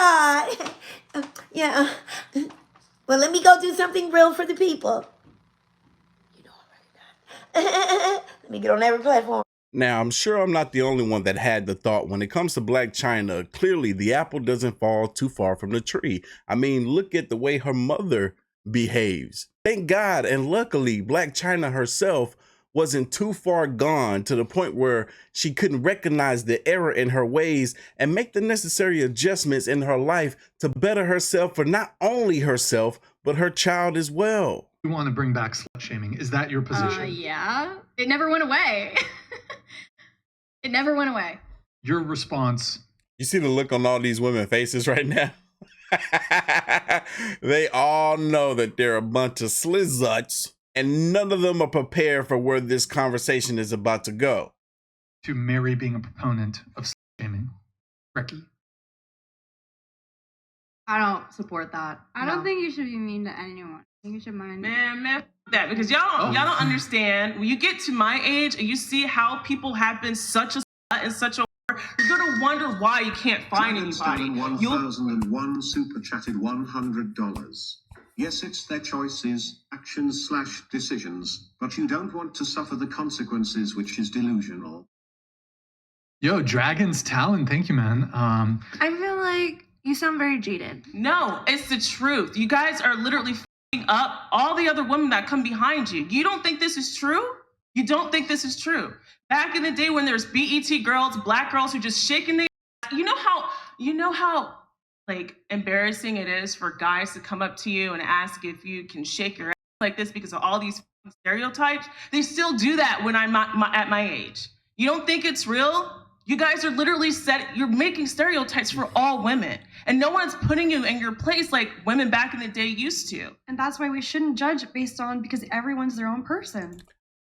God. Yeah. Well, let me go do something real for the people. You know I'm ready now. Let me get on every platform. Now, I'm sure I'm not the only one that had the thought when it comes to Blac Chyna. Clearly, the apple doesn't fall too far from the tree. I mean, look at the way her mother behaves. Thank God, and luckily, Blac Chyna herself wasn't too far gone to the point where she couldn't recognize the error in her ways and make the necessary adjustments in her life to better herself for not only herself, but her child as well. You want to bring back slut shaming. Is that your position? Yeah. It never went away. It never went away. Your response. You see the look on all these women's faces right now? They all know that they're a bunch of slizuts, and none of them are prepared for where this conversation is about to go. To Mary being a proponent of slut shaming. Becky? I don't support that. I don't think you should be mean to anyone. I think you should mind. Man, that, because y'all don't understand. When you get to my age and you see how people have been such a slut and such a whore, you're gonna wonder why you can't find anybody. 1001 super chatted $100. Yes, it's their choices, actions/decisions, but you don't want to suffer the consequences, which is delusional. Yo, Dragon's Talon, thank you, man. I feel like you sound very jaded. No, it's the truth. You guys are literally f***ing up all the other women that come behind you. You don't think this is true? You don't think this is true? Back in the day when there's BET girls, black girls who just shaking their ass, you know how like embarrassing it is for guys to come up to you and ask if you can shake your ass like this because of all these stereotypes? They still do that when I'm at my age. You don't think it's real? You guys are literally you're making stereotypes for all women, and no one's putting you in your place like women back in the day used to. And that's why we shouldn't judge based on, because everyone's their own person.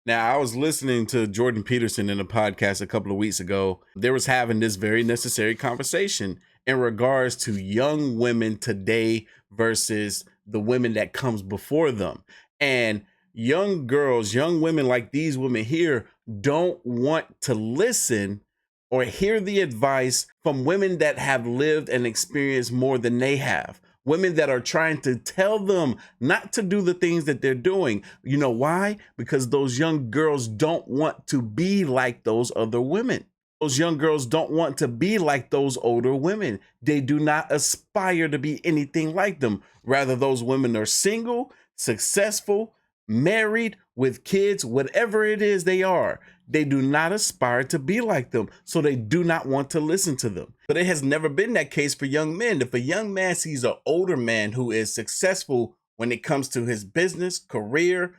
Now, I was listening to Jordan Peterson in a podcast a couple of weeks ago. They was having this very necessary conversation in regards to young women today versus the women that comes before them. And young girls, young women like these women here don't want to listen or hear the advice from women that have lived and experienced more than they have. Women that are trying to tell them not to do the things that they're doing. You know why? Because those young girls don't want to be like those other women. Those young girls don't want to be like those older women. They do not aspire to be anything like them. Rather, those women are single, successful, married, with kids, whatever it is they are. They do not aspire to be like them, so they do not want to listen to them. But it has never been that case for young men. If a young man sees an older man who is successful when it comes to his business, career,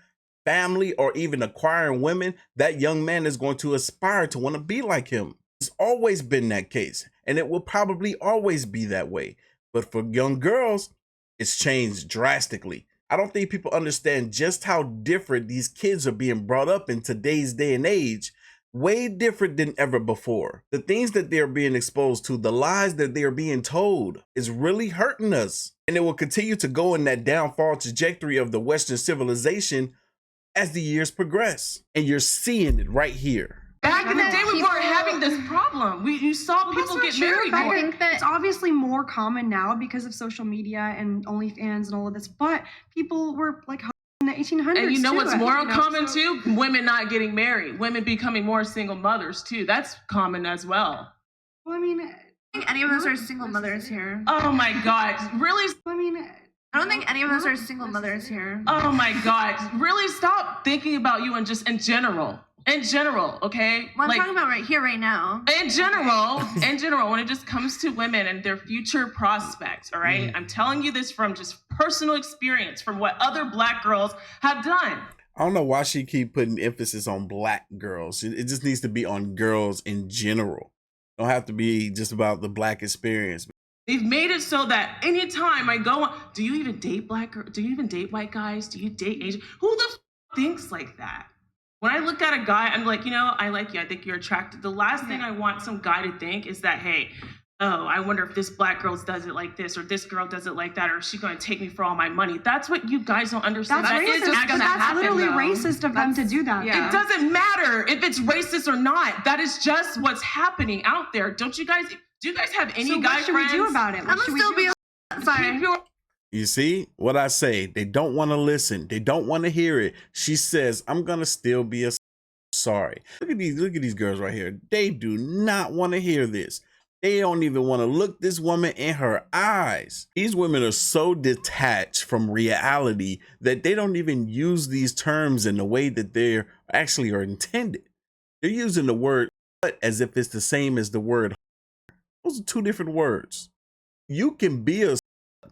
family, or even acquiring women, that young man is going to aspire to want to be like him. It's always been that case, and it will probably always be that way. But for young girls, it's changed drastically. I don't think people understand just how different these kids are being brought up in today's day and age. Way different than ever before. The things that they're being exposed to, the lies that they're being told is really hurting us. And it will continue to go in that downfall trajectory of the Western civilization as the years progress. And you're seeing it right here. Back in the day, we weren't having this problem. You saw people get married. I think that it's obviously more common now because of social media and OnlyFans and all of this, but people were like in the 1800s. And you know what's more common so too? Women not getting married. Women becoming more single mothers too. That's common as well. Well, I mean, I don't think any of us are single mothers here. Oh my God. Really? I mean, I don't think any of us are single mothers here. Oh my God. Really stop thinking about you and just in general. In general, okay? Well, I'm talking about right here, right now. In general, when it just comes to women and their future prospects, all right? I'm telling you this from just personal experience, from what other black girls have done. I don't know why she keep putting emphasis on black girls. It just needs to be on girls in general. It don't have to be just about the black experience. They've made it so that anytime I go on, do you even date black girls? Do you even date white guys? Do you date Asian? Who the thinks like that? When I look at a guy, I'm like, I like you. I think you're attractive. The last thing I want some guy to think is that, hey, oh, I wonder if this black girl does it like this or this girl does it like that, or is she going to take me for all my money? That's what you guys don't understand. That's racist. That's literally racist of them to do that. Yeah. It doesn't matter if it's racist or not. That is just what's happening out there. Don't you guys Do you guys have any So guy what should friends? we do about it? I'm What gonna should we still do be about sorry. Keep your You see what I say? They don't want to listen. They don't want to hear it. She says, I'm going to still be a sorry. Look at these girls right here. They do not want to hear this. They don't even want to look this woman in her eyes. These women are so detached from reality that they don't even use these terms in the way that they actually are intended. They're using the word as if it's the same as the word. Those are two different words. You can be a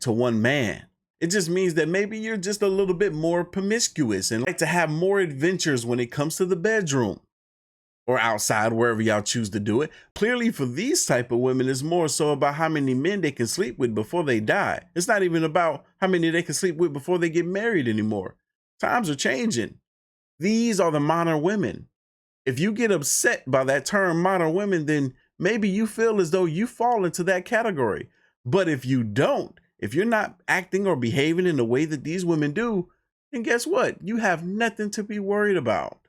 to one man. It just means that maybe you're just a little bit more promiscuous and like to have more adventures when it comes to the bedroom or outside, wherever y'all choose to do it. Clearly for these type of women, it's more so about how many men they can sleep with before they die. It's not even about how many they can sleep with before they get married anymore. Times are changing. These are the modern women. If you get upset by that term modern women, then maybe you feel as though you fall into that category. But if you don't, if you're not acting or behaving in the way that these women do, then guess what? You have nothing to be worried about.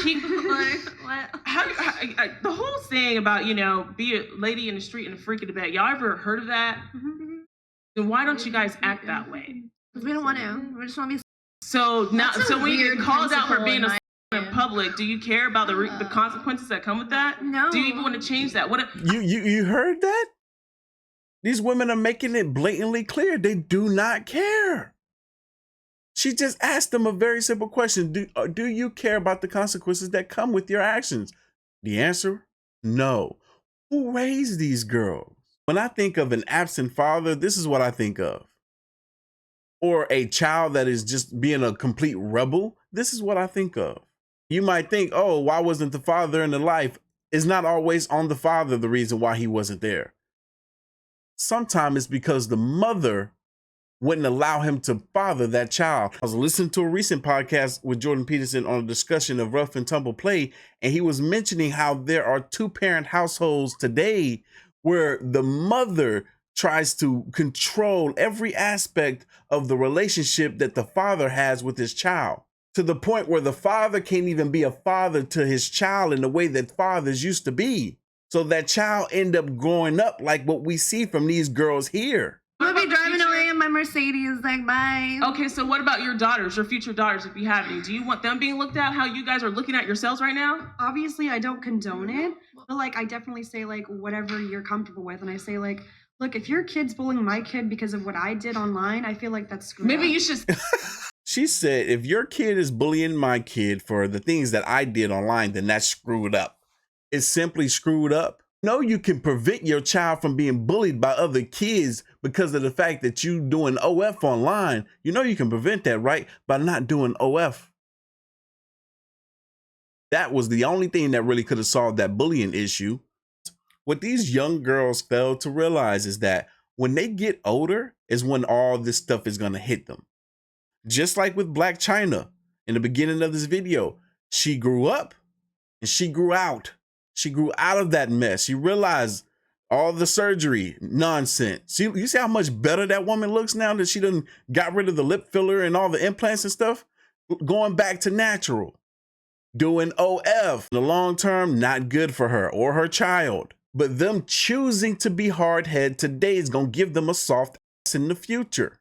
keep Like, what? the whole thing about, you know, be a lady in the street and a freak in the bed. Y'all ever heard of that? Then why don't you guys act that way? Because we don't want to. We just want to be. So now, That's a so when you weird get called out for principle being in a my in public, do you care about the consequences that come with that? No. Do you even want to change that? What? You heard that? These women are making it blatantly clear they do not care. She just asked them a very simple question. Do you care about the consequences that come with your actions? The answer, no. Who raised these girls? When I think of an absent father, this is what I think of. Or a child that is just being a complete rebel, this is what I think of. You might think, oh, why wasn't the father in the life? It's not always on the father the reason why he wasn't there. Sometimes it's because the mother wouldn't allow him to father that child. I was listening to a recent podcast with Jordan Peterson on a discussion of rough and tumble play, and he was mentioning how there are two-parent households today where the mother tries to control every aspect of the relationship that the father has with his child, to the point where the father can't even be a father to his child in the way that fathers used to be. So that child end up growing up like what we see from these girls here. We'll be driving away in my Mercedes, like, bye. Okay, so what about your daughters, your future daughters, if you have any? Do you want them being looked at how you guys are looking at yourselves right now? Obviously, I don't condone it, but like I definitely say like whatever you're comfortable with, and I say like, look, if your kid's bullying my kid because of what I did online, I feel like that's screwed Maybe up. you should. She said, if your kid is bullying my kid for the things that I did online, then that's screwed up. It's simply screwed up. No, you can prevent your child from being bullied by other kids because of the fact that you doing OF online. You know you can prevent that, right? By not doing OF. That was the only thing that really could have solved that bullying issue. What these young girls fail to realize is that when they get older is when all this stuff is going to hit them. Just like with Blac Chyna in the beginning of this video, she grew up and she grew out. She grew out of that mess. She realized all the surgery nonsense. You see how much better that woman looks now that she done got rid of the lip filler and all the implants and stuff? Going back to natural. Doing OF. In the long term, not good for her or her child. But them choosing to be hard-headed today is going to give them a soft ass in the future.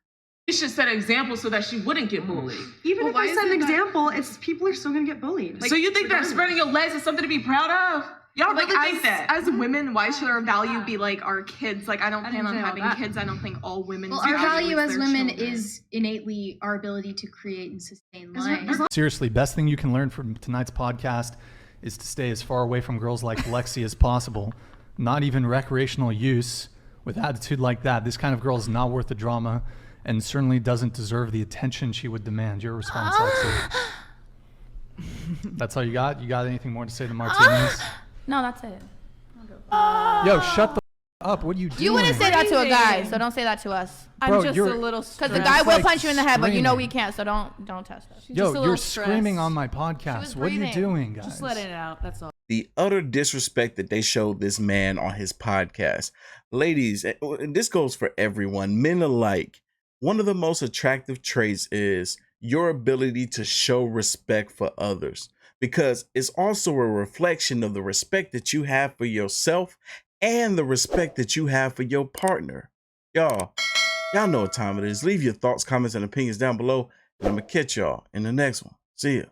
You should set an example so that she wouldn't get bullied. Even Well, if why I is set an it not- example, it's people are still gonna get bullied. So you think that regardless. spreading your legs is something to be proud of? Y'all Like, really think that? as women, why should our value be like our kids? Like, I don't I plan didn't on say all having that. kids. I don't think all women. Well, do. our value as Their women children. is innately our ability to create and sustain As life. Seriously, best thing you can learn from tonight's podcast is to stay as far away from girls like Lexi as possible. Not even recreational use. With attitude like that, this kind of girl is not worth the drama and certainly doesn't deserve the attention she would demand. Your response, Lexi. That's all you got? You got anything more to say to Martinez? No, that's it. Yo, shut the up. What are you doing? You wouldn't say that to a guy, so don't say that to us. Bro, I'm just you're- a little Because because the the guy It's will like punch you in the head, but you know we screaming. can't, so don't test us. Yo, just a you're little screaming stressed. on my She podcast. was What are you breathing. doing, guys? Just let it out. That's all. The utter disrespect that they showed this man on his podcast. Ladies, this goes for everyone, men alike. One of the most attractive traits is your ability to show respect for others, because it's also a reflection of the respect that you have for yourself and the respect that you have for your partner. Y'all know what time it is. Leave your thoughts, comments, and opinions down below, and I'm gonna catch y'all in the next one. See ya.